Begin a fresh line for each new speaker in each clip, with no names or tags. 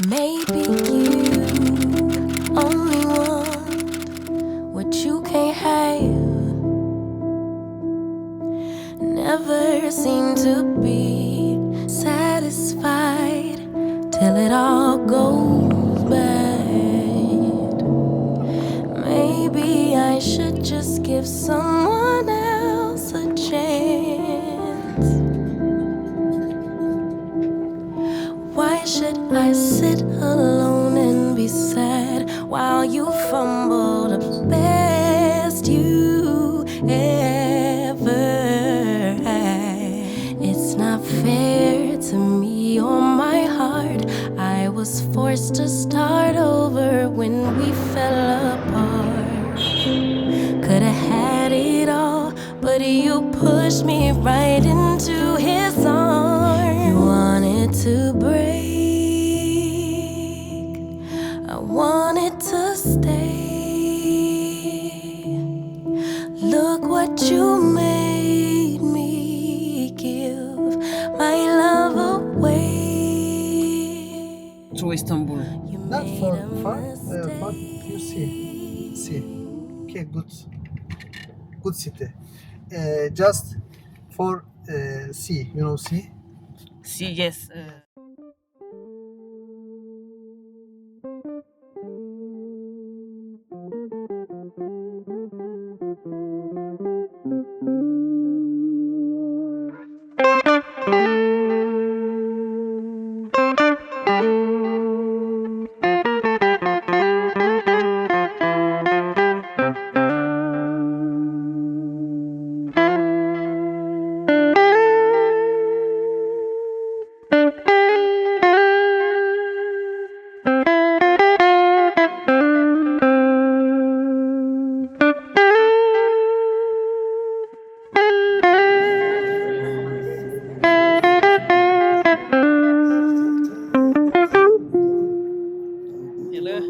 Maybe you only want what you can't have. Never seem to be satisfied till it all goes bad. Maybe I should just give someone else a chance. Why should I sit alone and be sad while you fumble the best you ever had? It's not fair to me or my heart. I was forced to start over when we fell apart. Could've had it all, but you pushed me right into his arms. You wanted to break, I wanted to stay. Look what you made me give my love away.
To Istanbul.
You
Not
made
for
a
far, for
mistake.
you see. Okay, good city. Just for see, see.
See, yes. Hello.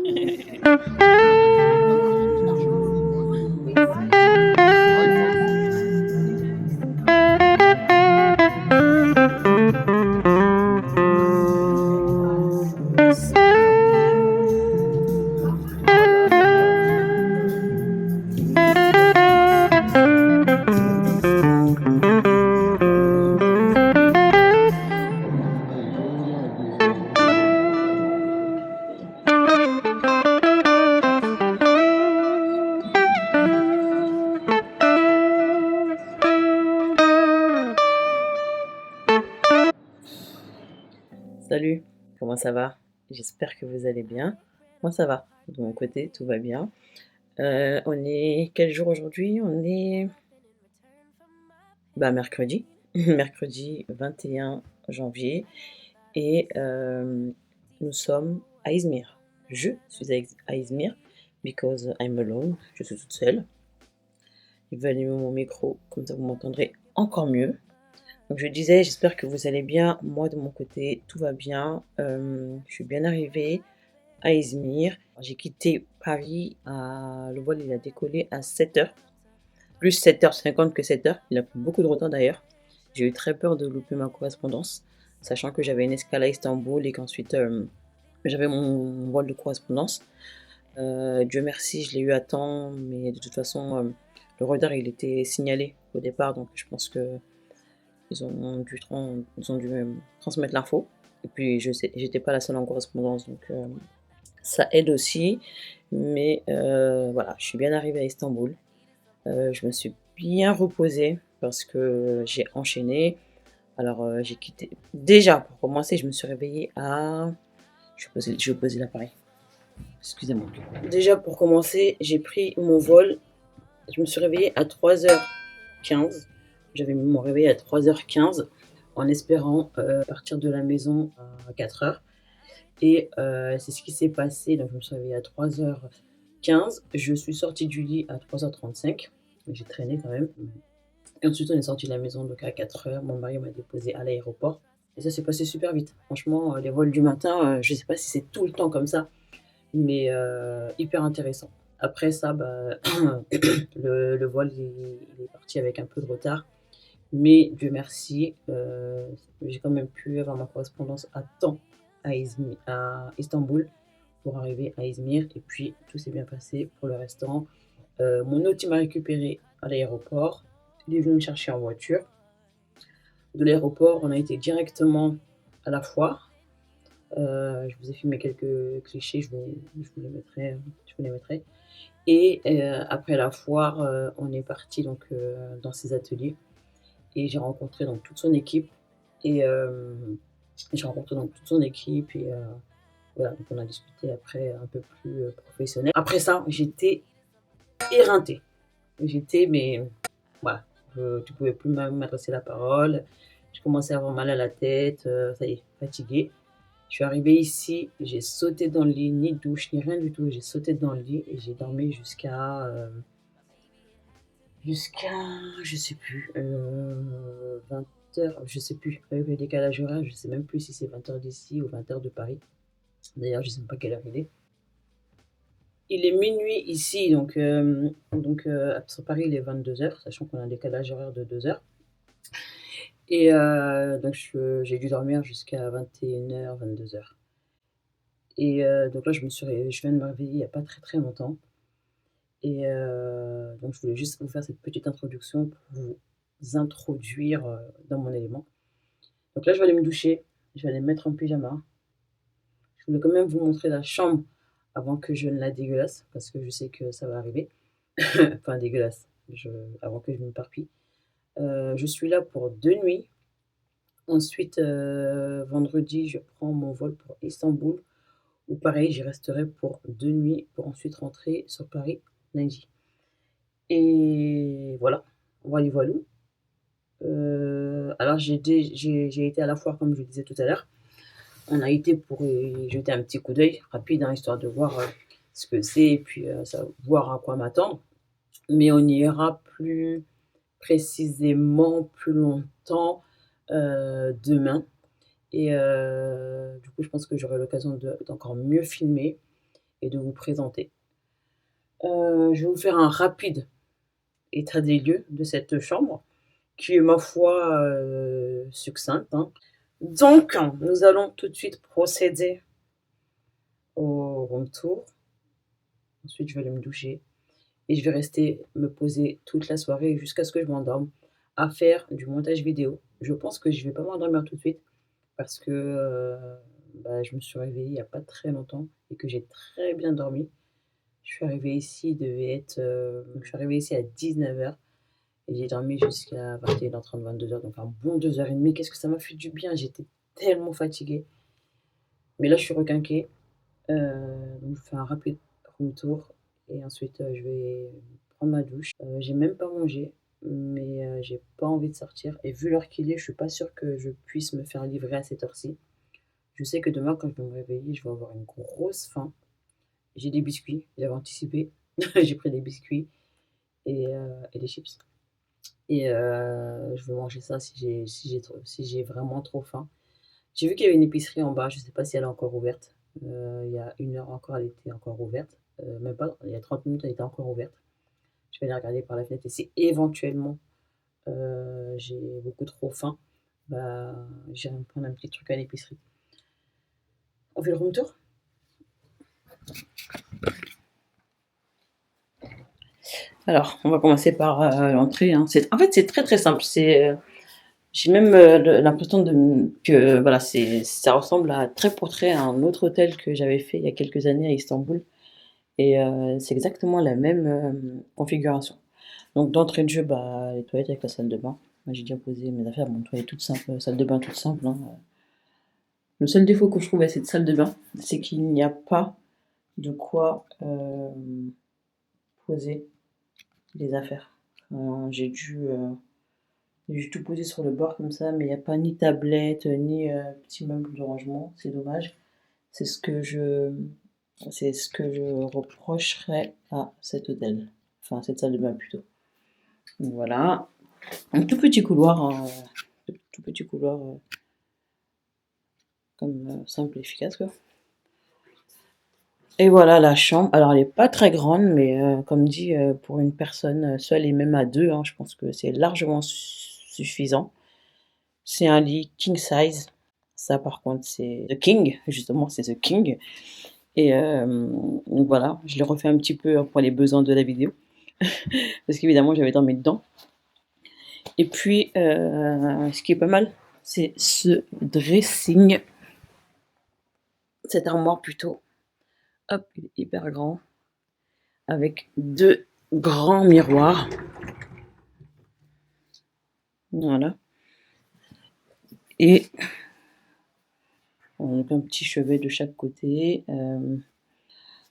Salut, comment ça va? J'espère que vous allez bien. Moi ça va, de mon côté tout va bien. On est quel jour aujourd'hui? On est mercredi, mercredi 21 janvier et nous sommes à Izmir. Je suis à Izmir because I'm alone, je suis toute seule. Je vais allumer mon micro, comme ça vous m'entendrez encore mieux. Donc je disais, j'espère que vous allez bien. Moi de mon côté, tout va bien. Je suis bien arrivée à Izmir. J'ai quitté Paris, le vol il a décollé à 7h, plus 7h50 que 7h. Il a pris beaucoup de retard d'ailleurs. J'ai eu très peur de louper ma correspondance, sachant que j'avais une escale à Istanbul et qu'ensuite j'avais mon vol de correspondance. Dieu merci, je l'ai eu à temps, mais de toute façon, le retard il était signalé au départ, donc je pense que ils ont dû transmettre l'info. Et puis j'étais pas la seule en correspondance, donc ça aide aussi. Mais voilà, je suis bien arrivée à Istanbul. Je me suis bien reposée parce que j'ai enchaîné. Alors j'ai quitté. Déjà pour commencer, je me suis réveillée à. Je vais poser l'appareil. Excusez-moi. Déjà pour commencer, j'ai pris mon vol. Je me suis réveillée à 3h15. J'avais mis mon réveil à 3h15 en espérant partir de la maison à 4h. Et c'est ce qui s'est passé. Donc je me suis réveillée à 3h15. Je suis sortie du lit à 3h35. J'ai traîné quand même. Et ensuite on est sorti de la maison donc à 4h. Mon mari m'a déposé à l'aéroport. Et ça s'est passé super vite. Franchement, les vols du matin, je sais pas si c'est tout le temps comme ça, mais hyper intéressant. Après ça, le vol il est parti avec un peu de retard. Mais Dieu merci, j'ai quand même pu avoir ma correspondance à temps à Istanbul pour arriver à Izmir. Et puis, tout s'est bien passé pour le restant. Mon hôte m'a récupéré à l'aéroport. Il est venu me chercher en voiture. De l'aéroport, on a été directement à la foire. Je vous ai filmé quelques clichés, je vous les mettrai. Et après la foire, on est parti donc dans ses ateliers et j'ai rencontré donc toute son équipe et voilà, donc on a discuté après un peu plus professionnel. Après ça, j'étais éreintée. Mais voilà, tu pouvais plus m'adresser la parole. Je commençais à avoir mal à la tête, ça y est, fatiguée. Je suis arrivée ici, j'ai sauté dans le lit, ni douche, ni rien du tout. J'ai sauté dans le lit et j'ai dormi jusqu'à, je sais plus, 20h, je sais plus. Avec le décalage horaire, je sais même plus si c'est 20h d'ici ou 20h de Paris. D'ailleurs, je sais même pas quelle heure il est. Il est minuit ici, donc sur Paris, il est 22h, sachant qu'on a un décalage horaire de 2 heures. Et donc j'ai dû dormir jusqu'à 21h, 22h. Et donc là, je viens de me réveiller il n'y a pas très très longtemps. Et donc je voulais juste vous faire cette petite introduction pour vous introduire dans mon élément. Donc là, je vais aller me doucher, je vais aller me mettre en pyjama. Je voulais quand même vous montrer la chambre avant que je ne la dégueulasse, parce que je sais que ça va arriver. Enfin, dégueulasse, avant que je m'éparpille. Je suis là pour 2 nuits. Ensuite, vendredi, je prends mon vol pour Istanbul, où pareil, j'y resterai pour 2 nuits, pour ensuite rentrer sur Paris lundi. Et voilà, voilà. Alors j'ai été à la foire, comme je le disais tout à l'heure. On a été pour y jeter un petit coup d'œil rapide, hein, histoire de voir ce que c'est et puis voir à quoi m'attendre. Mais on y ira plus précisément, plus longtemps demain. Et du coup, je pense que j'aurai l'occasion d'encore mieux filmer et de vous présenter. Je vais vous faire un rapide état des lieux de cette chambre, qui est, ma foi, succincte, hein. Donc, nous allons tout de suite procéder au room tour. Ensuite, je vais aller me doucher et je vais rester me poser toute la soirée jusqu'à ce que je m'endorme à faire du montage vidéo. Je pense que je vais pas m'endormir tout de suite parce que je me suis réveillée il n'y a pas très longtemps et que j'ai très bien dormi. Je suis arrivée ici à 19h et j'ai dormi jusqu'à 21h30, 22h, donc un bon 2h30. Qu'est-ce que ça m'a fait du bien, j'étais tellement fatiguée. Mais là, je suis requinquée. Donc je fais un rapide room tour et ensuite je vais prendre ma douche. J'ai même pas mangé, mais j'ai pas envie de sortir. Et vu l'heure qu'il est, je suis pas sûre que je puisse me faire livrer à cette heure-ci. Je sais que demain, quand je vais me réveiller, je vais avoir une grosse faim. J'ai des biscuits, j'avais anticipé. J'ai pris des biscuits et des chips. Et je vais manger ça si j'ai vraiment trop faim. J'ai vu qu'il y avait une épicerie en bas, je sais pas si elle est encore ouverte. Il y a 1 heure encore, elle était encore ouverte. Même pas, il y a 30 minutes, elle était encore ouverte. Je vais aller regarder par la fenêtre et si éventuellement j'ai beaucoup trop faim, j'irai me prendre un petit truc à l'épicerie. On fait le room tour? Alors, on va commencer par l'entrée, hein. En fait, c'est très très simple. J'ai même l'impression que voilà, ça ressemble trait pour trait à un autre hôtel que j'avais fait il y a quelques années à Istanbul. Et c'est exactement la même configuration. Donc d'entrée de jeu, les toilettes avec la salle de bain. Moi j'ai déjà posé mes affaires, toilette toute simple, salle de bain toute simple, hein. Le seul défaut que je trouve à cette salle de bain, c'est qu'il n'y a pas de quoi poser les affaires. J'ai dû tout poser sur le bord comme ça, mais il n'y a pas ni tablette, ni petit meuble de rangement, c'est dommage. C'est ce que je reprocherais à cet hôtel, enfin à cette salle de bain plutôt. Donc voilà, un tout petit couloir, hein, comme simple et efficace quoi. Et voilà la chambre. Alors elle n'est pas très grande, mais comme dit, pour une personne seule et même à deux, hein, je pense que c'est largement suffisant. C'est un lit king size. Ça, par contre, c'est The King, justement, c'est The King. Et donc voilà, je l'ai refait un petit peu pour les besoins de la vidéo, parce qu'évidemment, j'avais dormi dedans. Et puis, ce qui est pas mal, c'est ce dressing, cette armoire plutôt. Hop, il est hyper grand, avec 2 grands miroirs. Voilà. Et on a un petit chevet de chaque côté.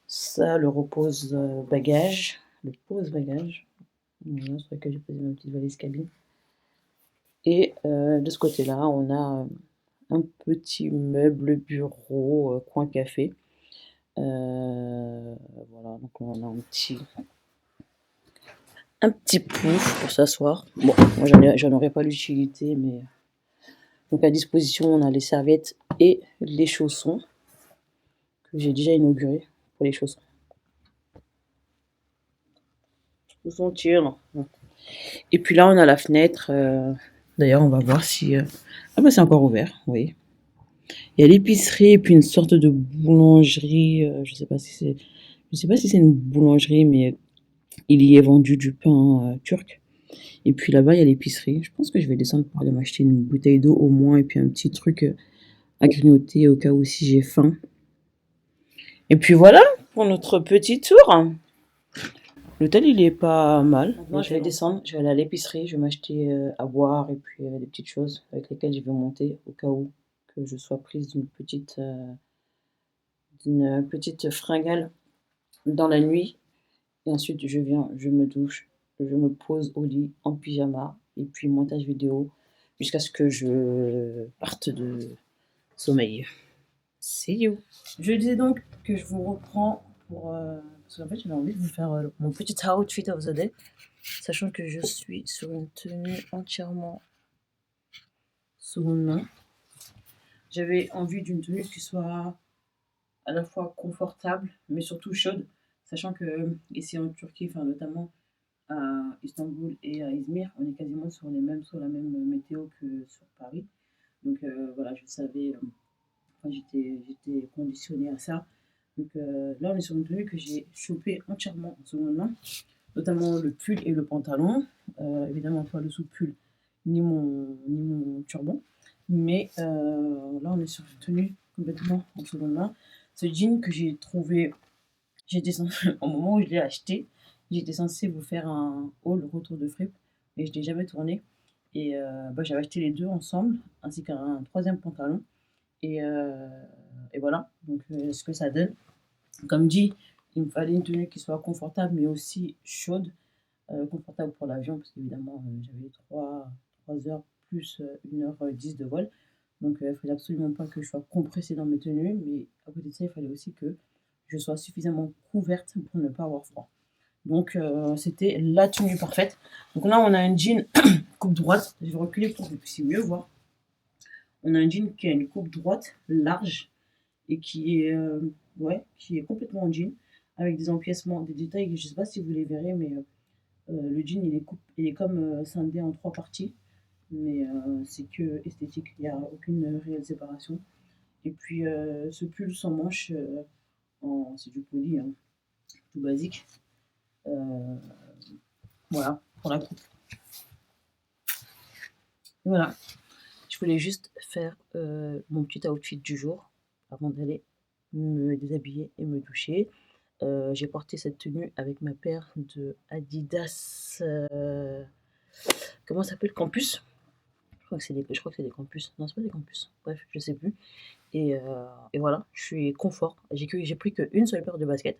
Ça, le repose-bagage. Le pose-bagage. Voilà, sur lequel j'ai posé ma petite valise cabine. Et de ce côté-là, on a un petit meuble bureau, coin café. Voilà, donc on a un petit pouf pour s'asseoir. Bon, moi j'en aurais pas l'utilité, mais donc à disposition, on a les serviettes et les chaussons que j'ai déjà inaugurés pour les chaussons. Chaussons tirent. Et puis là, on a la fenêtre. D'ailleurs, on va voir si. Ah bah c'est encore ouvert, oui. Il y a l'épicerie et puis une sorte de boulangerie. Je sais pas si c'est une boulangerie, mais il y est vendu du pain turc. Et puis là-bas, il y a l'épicerie. Je pense que je vais descendre pour aller m'acheter une bouteille d'eau au moins et puis un petit truc à grignoter au cas où si j'ai faim. Et puis voilà pour notre petit tour. L'hôtel, il est pas mal. Moi, je vais descendre, je vais aller à l'épicerie, je vais m'acheter à boire et puis des petites choses avec lesquelles je vais monter au cas où que je sois prise d'une petite fringale dans la nuit. Et ensuite, je viens, je me douche, je me pose au lit en pyjama et puis montage vidéo jusqu'à ce que je parte de sommeil. See you. Je disais donc que je vous reprends pour... parce qu'en fait, j'avais envie de vous faire mon petit outfit of the day, sachant que je suis sur une tenue entièrement seconde main. J'avais envie d'une tenue qui soit à la fois confortable, mais surtout chaude, sachant que ici en Turquie, enfin notamment à Istanbul et à Izmir, on est quasiment sur la même météo que sur Paris. Donc voilà, je savais, j'étais conditionnée à ça. Donc là, on est sur une tenue que j'ai chopée entièrement en seconde main, notamment le pull et le pantalon. Évidemment, pas le sous-pull ni mon turban. Mais là, on est sur une tenue complètement en seconde main. Ce jean que j'ai trouvé, au moment où je l'ai acheté, j'étais censée vous faire un haul retour de fripe, mais je ne l'ai jamais tourné. Et j'avais acheté les deux ensemble, ainsi qu'un troisième pantalon. Et voilà, donc ce que ça donne. Comme dit, il me fallait une tenue qui soit confortable, mais aussi chaude. Confortable pour l'avion, parce qu'évidemment, j'avais 3 heures plus 1h10 de vol. Donc, il ne fallait absolument pas que je sois compressée dans mes tenues, mais à côté de ça, il fallait aussi que je sois suffisamment couverte pour ne pas avoir froid. Donc, c'était la tenue parfaite. Donc là, on a un jean coupe droite. Je vais reculer pour que vous puissiez mieux voir. On a un jean qui a une coupe droite, large, et qui est complètement en jean, avec des empiècements, des détails, je ne sais pas si vous les verrez, mais le jean, il est comme scindé en 3 parties, mais c'est que esthétique, il n'y a aucune réelle séparation. Et puis ce pull sans manche, c'est du poli, hein, tout basique. Voilà, pour la coupe. Voilà, je voulais juste faire mon petit outfit du jour avant d'aller me déshabiller et me doucher. J'ai porté cette tenue avec ma paire de Adidas, comment ça s'appelle? Campus. Je crois que c'est des Campus. Non, c'est pas des Campus. Bref, je sais plus. Et voilà, je suis confort. J'ai pris qu'une seule paire de baskets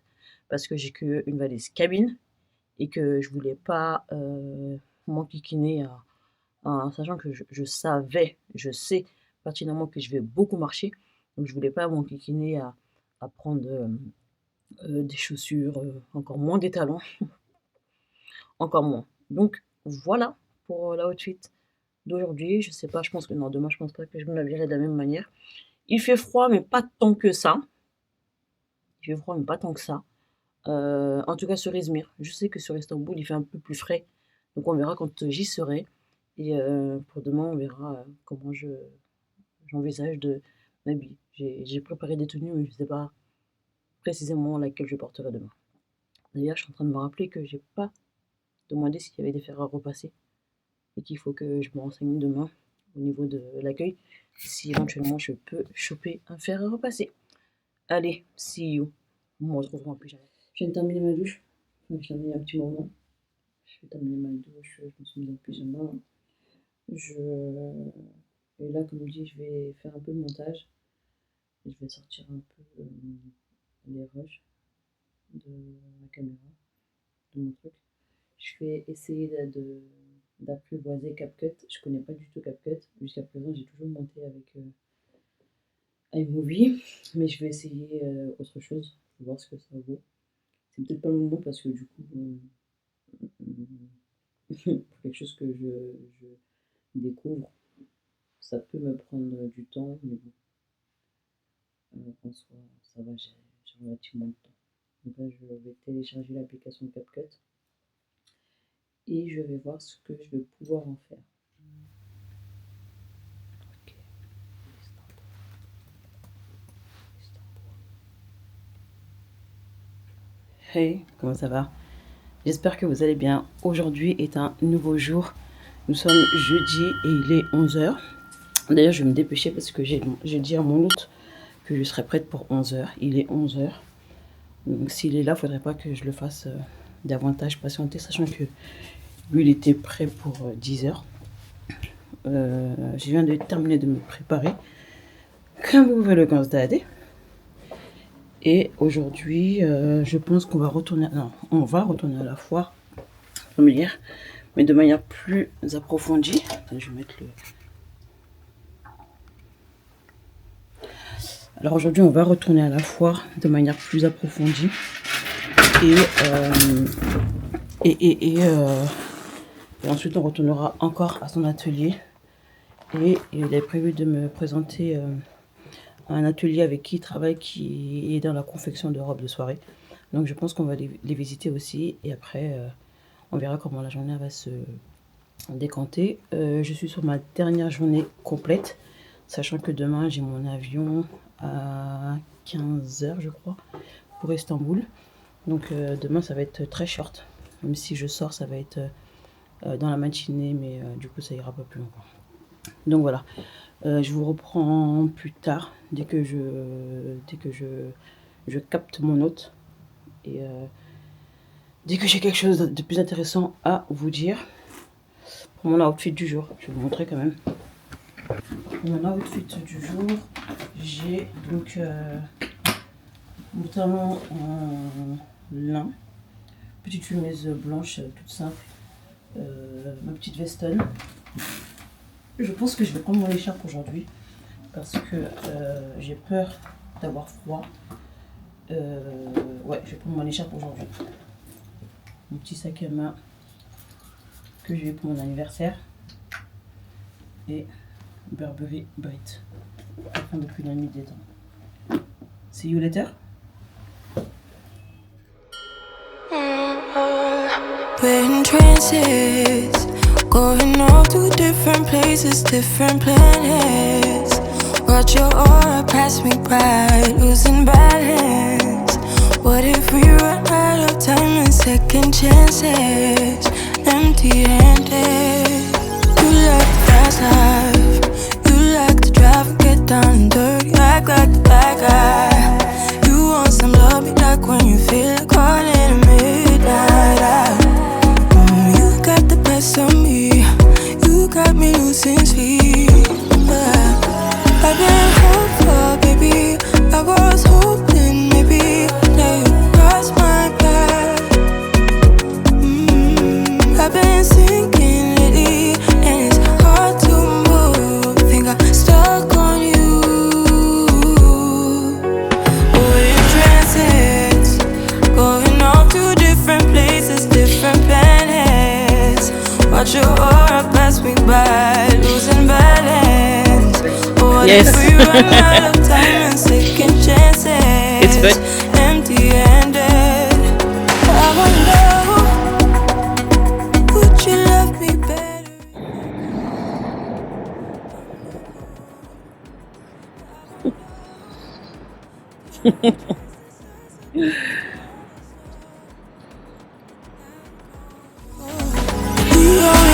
parce que j'ai qu'une valise cabine et que je voulais pas m'enquiquiner sachant que je sais pertinemment que je vais beaucoup marcher. Donc je voulais pas m'enquiquiner à prendre des chaussures, encore moins des talons, encore moins. Donc voilà pour l'outfit d'aujourd'hui. Je sais pas, je pense que non, demain je pense pas que je me l'habillerai de la même manière. Il fait froid, mais pas tant que ça. En tout cas sur Izmir. Je sais que sur Istanbul, il fait un peu plus frais. Donc on verra quand j'y serai. Et pour demain, on verra comment je j'envisage de m'habiller. J'ai préparé des tenues, mais je ne sais pas précisément laquelle je porterai demain. D'ailleurs, je suis en train de me rappeler que j'ai pas demandé s'il y avait des fers à repasser et qu'il faut que je me renseigne demain au niveau de l'accueil si éventuellement je peux choper un fer à repasser. Allez, see you. On se retrouvera plus jamais. Je viens de terminer ma douche. Enfin, je termine un petit moment. Je vais terminer ma douche, je me suis mise en pyjama. Et là, comme dit, je vais faire un peu de montage. Et je vais sortir un peu les rushs de ma caméra, de mon truc. Je vais essayer d'apprivoiser CapCut. Je connais pas du tout CapCut. Jusqu'à présent, j'ai toujours monté avec iMovie. Mais je vais essayer autre chose pour voir ce que ça vaut. C'est peut-être pas le moment parce que du coup, pour quelque chose que je découvre, ça peut me prendre du temps, mais bon, en soi, ça va, j'ai relativement de temps. Donc là, je vais télécharger l'application CapCut et je vais voir ce que je vais pouvoir en faire. Ok. Hey, comment ça va? J'espère que vous allez bien. Aujourd'hui est un nouveau jour. Nous sommes jeudi et il est 11h. D'ailleurs, je vais me dépêcher parce que j'ai dit à mon hôte que je serai prête pour 11h. Il est 11h. Donc s'il est là, il ne faudrait pas que je le fasse davantage patienter, sachant que lui, il était prêt pour 10h. Je viens de terminer de me préparer. Comme vous pouvez le constater. Et aujourd'hui, je pense qu'on va retourner... Non, on va retourner à la foire familière, mais de manière plus approfondie. Attends, je vais mettre le... Alors aujourd'hui, on va retourner à la foire de manière plus approfondie. Et ensuite, on retournera encore à son atelier. Et il est prévu de me présenter un atelier avec qui il travaille, qui est dans la confection de robes de soirée. Donc je pense qu'on va les visiter aussi. Et après, on verra comment la journée va se décanter. Je suis sur ma dernière journée complète, sachant que demain, j'ai mon avion à 15h, je crois, pour Istanbul. Donc demain, ça va être très short. Même si je sors, ça va être dans la matinée, mais du coup, ça ira pas plus longtemps. Donc voilà, je vous reprends plus tard, dès que je capte mon hôte. Et dès que j'ai quelque chose de plus intéressant à vous dire. Pour mon outfit du jour, je vais vous montrer quand même. Pour mon outfit du jour, j'ai donc mon talon en lin, petite chemise blanche toute simple, ma petite vestonne. Je pense que je vais prendre mon écharpe aujourd'hui parce que j'ai peur d'avoir froid. Ouais, je vais prendre mon écharpe aujourd'hui. Mon petit sac à main que j'ai eu pour mon anniversaire et Burberry Bite afin depuis la nuit des temps. See you later.
We're in trances, going off to different places, different planets. Watch your aura pass me by, losing balance. What if we run out of time and second chances? Empty-handed. You like the fast life, you like to drive and get down and dirty, act like the bad guy. You want some love, me like when you feel like calling at midnight. You got the best of me, you got me losing sleep. I've been hopeful, baby, I was hoping maybe that you'd cross my path. I've been sinking lately and it's hard to move. Think I'm stuck on you. We're in transits, going off to different places, different planets. Watch your aura pass me by, losing balance. What
Yes.
if we run out of time and second chances?
It's good.
Empty-handed. I wonder, would you love me better? You only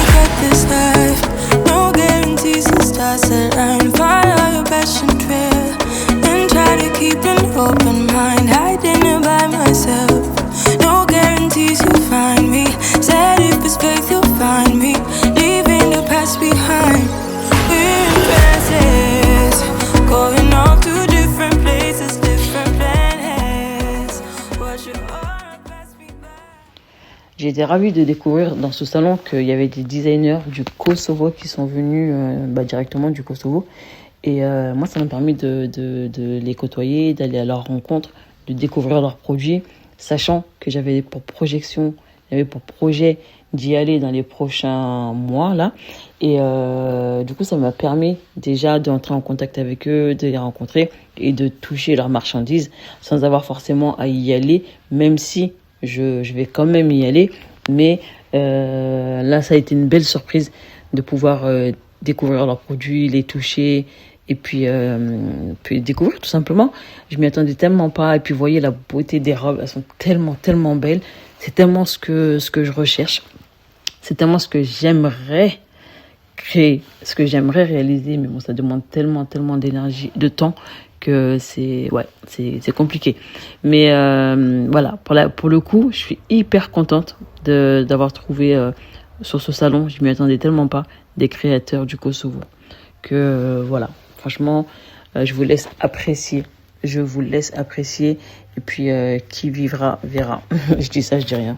get this life, no guarantees and stars align. Follow your passion trail and try to keep an open mind. Hiding it by myself, no guarantees you'll find me. Said if it's faith you'll find me, leaving the past behind. We're in trances, going off to different places, different planets. What you are pass me by.
J'ai été ravie de découvrir dans ce salon qu'il y avait des designers du Kosovo qui sont venus directement du Kosovo. Et moi, ça m'a permis de les côtoyer, d'aller à leur rencontre, de découvrir leurs produits, sachant que j'avais pour projet d'y aller dans les prochains mois, là. Et du coup, ça m'a permis déjà d'entrer en contact avec eux, de les rencontrer et de toucher leurs marchandises sans avoir forcément à y aller, même si je vais quand même y aller. Mais là, ça a été une belle surprise de pouvoir découvrir leurs produits, les toucher et puis découvrir tout simplement. Je m'y attendais tellement pas. Et puis, vous voyez la beauté des robes, elles sont tellement, tellement belles. C'est tellement ce que je recherche. C'est tellement ce que j'aimerais créer, ce que j'aimerais réaliser. Mais bon, ça demande tellement, tellement d'énergie, de temps que c'est compliqué. Mais voilà, pour le coup, je suis hyper contente d'avoir trouvé sur ce salon, je m'y attendais tellement pas, des créateurs du Kosovo. Que voilà, franchement, je vous laisse apprécier. Je vous laisse apprécier. Et puis, qui vivra, verra. Je dis ça, je dis rien.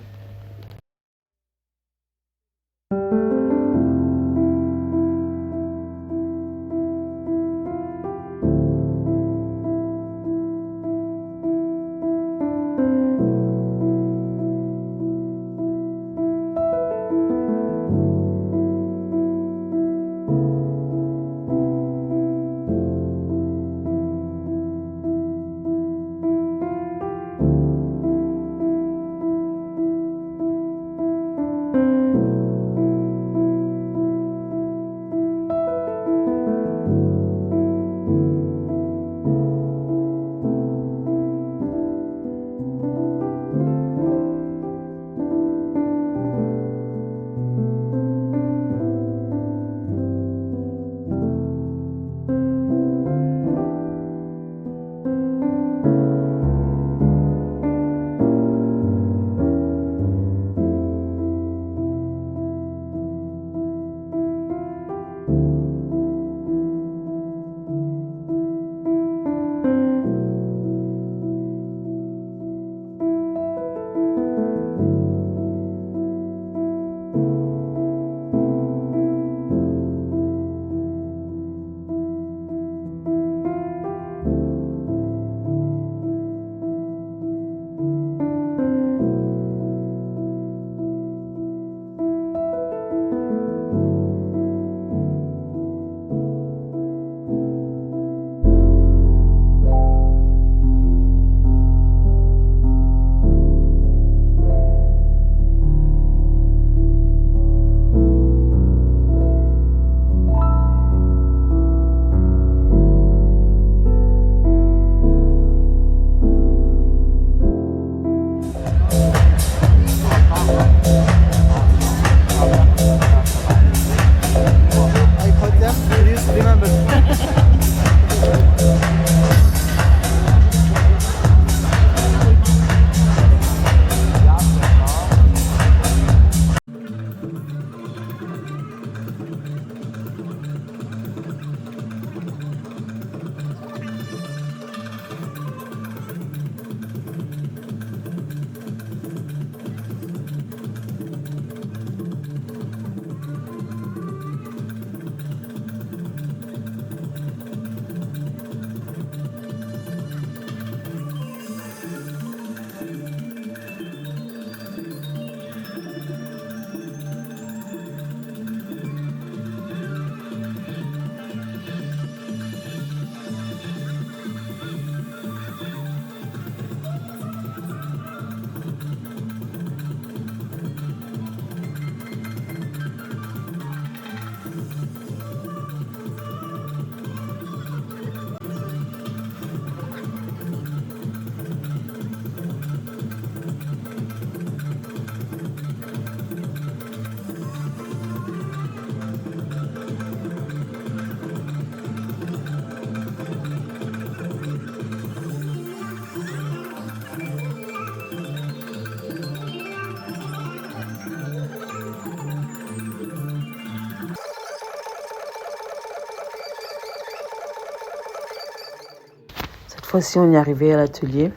fois-ci, on est arrivé à l'atelier,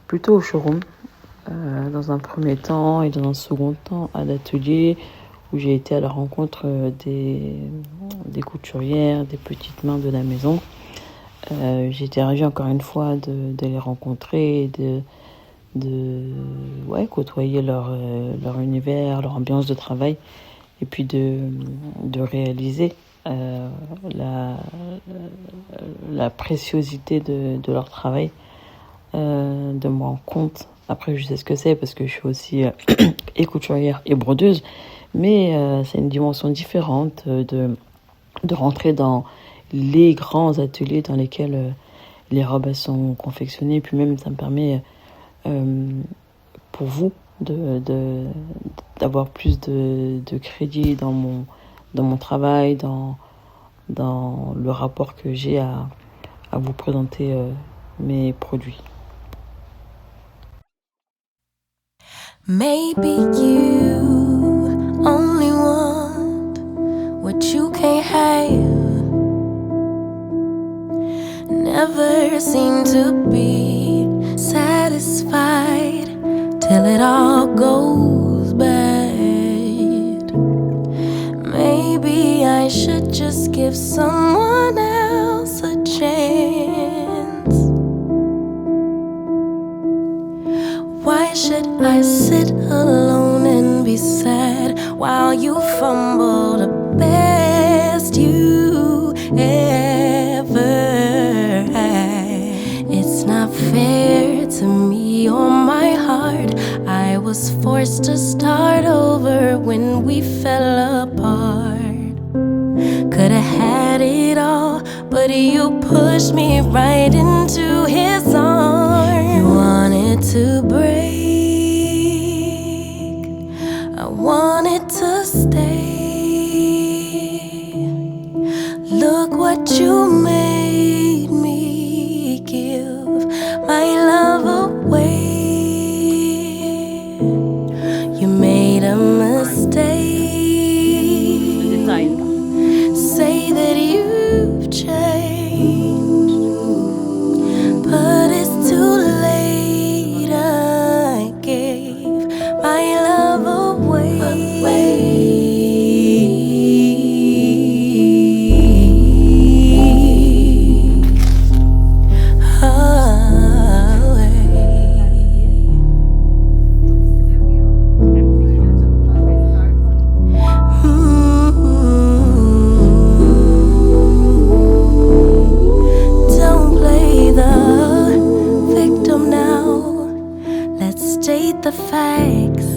plutôt au showroom, dans un premier temps et dans un second temps à l'atelier où j'ai été à la rencontre des couturières, des petites mains de la maison. J'ai été ravie encore une fois de les rencontrer, de côtoyer leur univers, leur ambiance de travail, et puis de réaliser la préciosité de leur travail, de me rendre compte. Après, je sais ce que c'est parce que je suis aussi et couturière et brodeuse, mais c'est une dimension différente de rentrer dans les grands ateliers dans lesquels les robes sont confectionnées. Puis même, ça me permet pour vous d'avoir plus de crédit dans mon travail, dans le rapport que j'ai à vous présenter mes produits.
Maybe you only want what you can't have. Never seem to be satisfied till it all goes bad. Maybe I should just give someone else a chance. Why should I sit alone and be sad while you fumble the best you ever had? It's not fair to me or my heart. I was forced to start over when we fell apart. Could've had it all, but you pushed me right into his arms. You wanted to break, I wanted to stay. Look what you made me give my love away. You made a mistake. Say that you've changed, but it's too late. I gave my love away. The facts.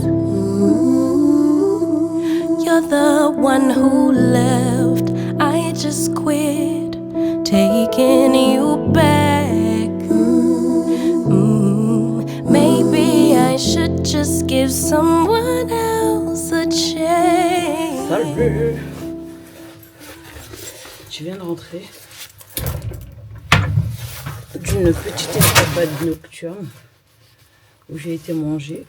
You're the one who left. I just quit taking you back. Maybe I should just give someone else a chance.
Salut! Je viens de rentrer d'une petite escapade nocturne où j'ai été manger.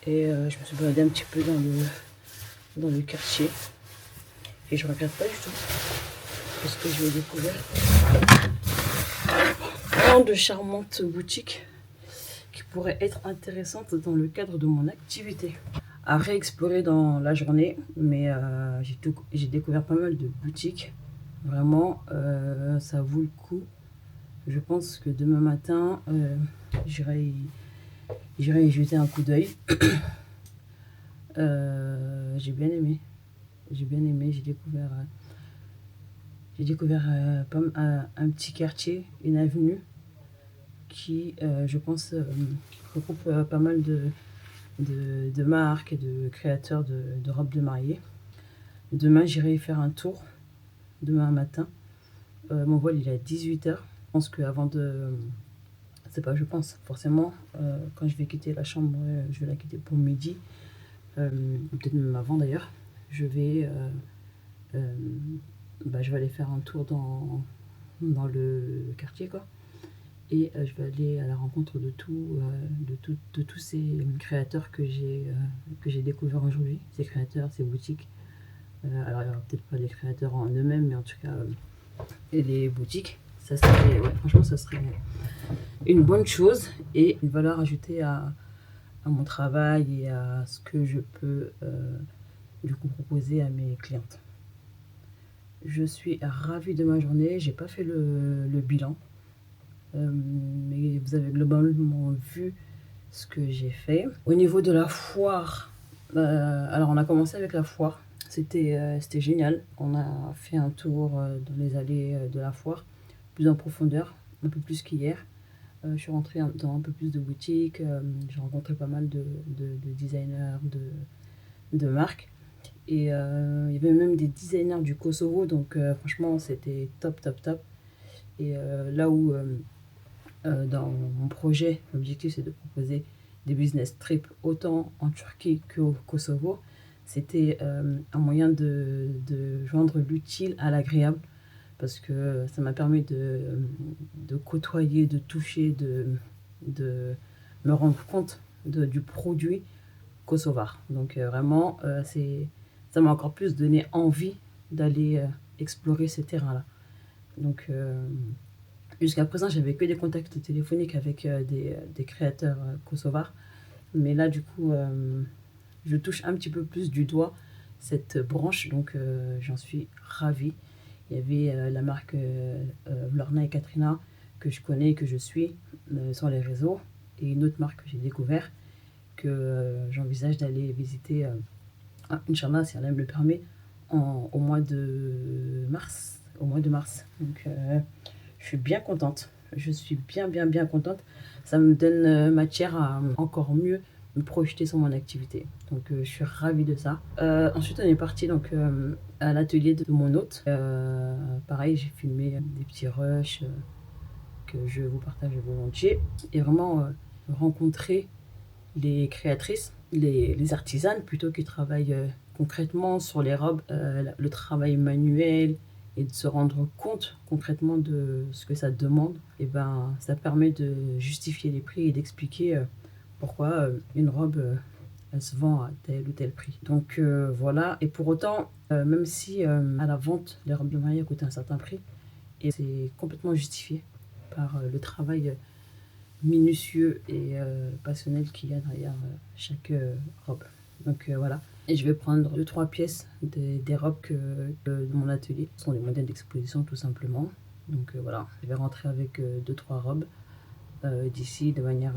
Et je me suis baladée un petit peu dans le quartier. Et je regrette pas du tout parce que j'ai découvert plein de charmantes boutiques qui pourraient être intéressantes dans le cadre de mon activité. À réexplorer dans la journée, mais j'ai découvert pas mal de boutiques. Vraiment, ça vaut le coup. Je pense que demain matin, j'irai y jeter un coup d'œil. J'ai bien aimé. J'ai découvert un petit quartier, une avenue qui, je pense, regroupe pas mal de marques et de créateurs de robes de mariée. Demain, j'irai y faire un tour, demain matin. Mon vol, il est à 18h. Je pense qu'avant de... forcément, quand je vais quitter la chambre, je vais la quitter pour midi, peut-être même avant d'ailleurs, je vais aller faire un tour dans le quartier, quoi. Et je vais aller à la rencontre de tous ces créateurs que j'ai découverts aujourd'hui, ces créateurs, ces boutiques. Alors il n'y aura peut-être pas les créateurs en eux-mêmes, mais en tout cas
et les boutiques. Ça serait, ouais, franchement, ça serait une bonne chose et une valeur ajoutée à mon travail et à ce que je peux du coup proposer à mes clientes. Je suis ravie de ma journée. J'ai pas fait le bilan, mais vous avez globalement vu ce que j'ai fait. Au niveau de la foire, alors on a commencé avec la foire. C'était génial. On a fait un tour dans les allées de la foire, plus en profondeur, un peu plus qu'hier. Je suis rentrée dans un peu plus de boutiques. J'ai rencontré pas mal de designers, de marques. Et il y avait même des designers du Kosovo. Donc franchement, c'était top, top, top. Et là où dans mon projet, l'objectif c'est de proposer des business trips autant en Turquie qu'au Kosovo. C'était un moyen de joindre l'utile à l'agréable parce que ça m'a permis de côtoyer, de toucher, de me rendre compte du produit kosovar. Donc vraiment, ça m'a encore plus donné envie d'aller explorer ces terrains-là. Donc jusqu'à présent, j'avais que des contacts téléphoniques avec des créateurs kosovars. Mais là, du coup, je touche un petit peu plus du doigt cette branche, donc j'en suis ravie. Il y avait la marque Lorna et Katrina que je connais et que je suis sur les réseaux, et une autre marque que j'ai découvert que j'envisage d'aller visiter, Inch'Allah, si Allah me le permet, au mois de mars. Donc, je suis bien contente. Je suis bien contente. Ça me donne matière à encore mieux me projeter sur mon activité. Donc je suis ravie de ça. Ensuite on est parti donc à l'atelier de mon hôte. Pareil, j'ai filmé des petits rushs que je vous partage volontiers. Et vraiment rencontrer les créatrices, les artisanes plutôt qui travaillent concrètement sur les robes, le travail manuel, et de se rendre compte concrètement de ce que ça demande, et ben ça permet de justifier les prix et d'expliquer pourquoi une robe elle se vend à tel ou tel prix. Donc voilà, et pour autant, même si à la vente les robes de mariée coûtent un certain prix, et c'est complètement justifié par le travail minutieux et passionnel qu'il y a derrière chaque robe. Donc voilà. Et je vais prendre 2-3 pièces des robes de mon atelier. Ce sont des modèles d'exposition tout simplement. Donc voilà, je vais rentrer avec 2-3 robes d'ici de manière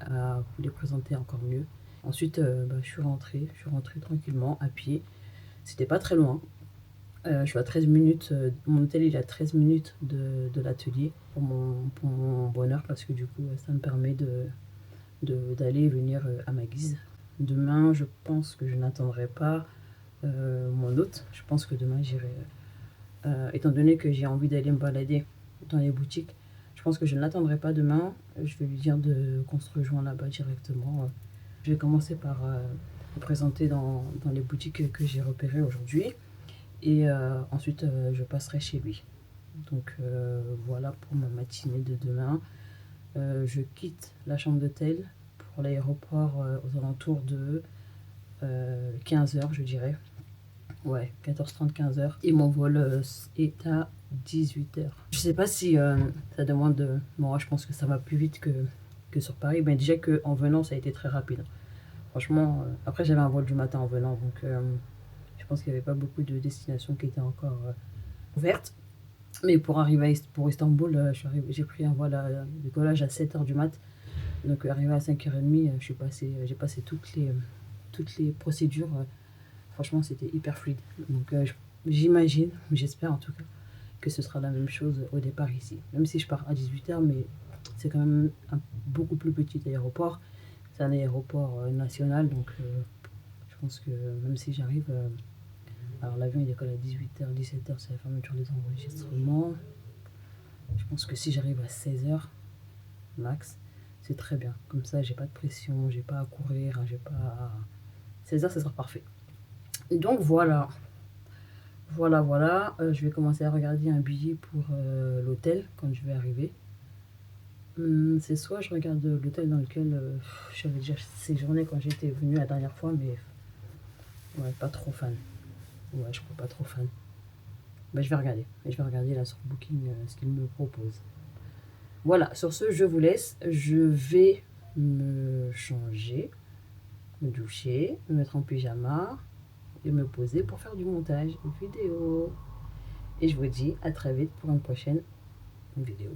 à vous les présenter encore mieux. Ensuite, je suis rentrée tranquillement à pied. C'était pas très loin. Je suis à 13 minutes, mon hôtel il est à 13 minutes de l'atelier pour mon bonheur, parce que du coup ça me permet d'aller et venir à ma guise. Demain, je pense que je n'attendrai pas mon hôte. Je pense que demain j'irai, étant donné que j'ai envie d'aller me balader dans les boutiques, je pense que je ne l'attendrai pas demain. Je vais lui dire qu'on se rejoint là-bas directement. Je vais commencer par me présenter dans les boutiques que j'ai repérées aujourd'hui. Et ensuite, je passerai chez lui. Donc voilà pour ma matinée de demain. Je quitte la chambre d'hôtel pour l'aéroport aux alentours de 15h, je dirais. Ouais, 14h30, 15h. Et mon vol est à 18h. Je sais pas si ça demande... Bon, je pense que ça va plus vite que sur Paris. Mais déjà qu'en venant, ça a été très rapide. Franchement, après j'avais un vol du matin en venant, donc je pense qu'il n'y avait pas beaucoup de destinations qui étaient encore ouvertes. Mais pour arriver pour Istanbul, j'ai pris un vol de décollage à 7h du mat. Donc arrivé à 5h30, j'ai passé toutes les procédures. Franchement, c'était hyper fluide. Donc j'imagine, j'espère en tout cas, que ce sera la même chose au départ ici. Même si je pars à 18h, mais c'est quand même un beaucoup plus petit aéroport. C'est un aéroport national, donc je pense que même si j'arrive... alors l'avion il décolle à 18h, 17h, c'est la fermeture des enregistrements. Je pense que si j'arrive à 16h max, c'est très bien. Comme ça, j'ai pas de pression, j'ai pas à courir, j'ai pas à... 16h, ça sera parfait. Et donc voilà. Voilà. Je vais commencer à regarder un billet pour l'hôtel quand je vais arriver. C'est soit je regarde l'hôtel dans lequel j'avais déjà séjourné quand j'étais venue la dernière fois, mais ouais, pas trop fan. Ouais, je crois pas trop fan. bah, je vais regarder. Je vais regarder là sur Booking ce qu'ils me proposent. Voilà, sur ce, je vous laisse. Je vais me changer, me doucher, me mettre en pyjama et me poser pour faire du montage vidéo. Et je vous dis à très vite pour une prochaine vidéo.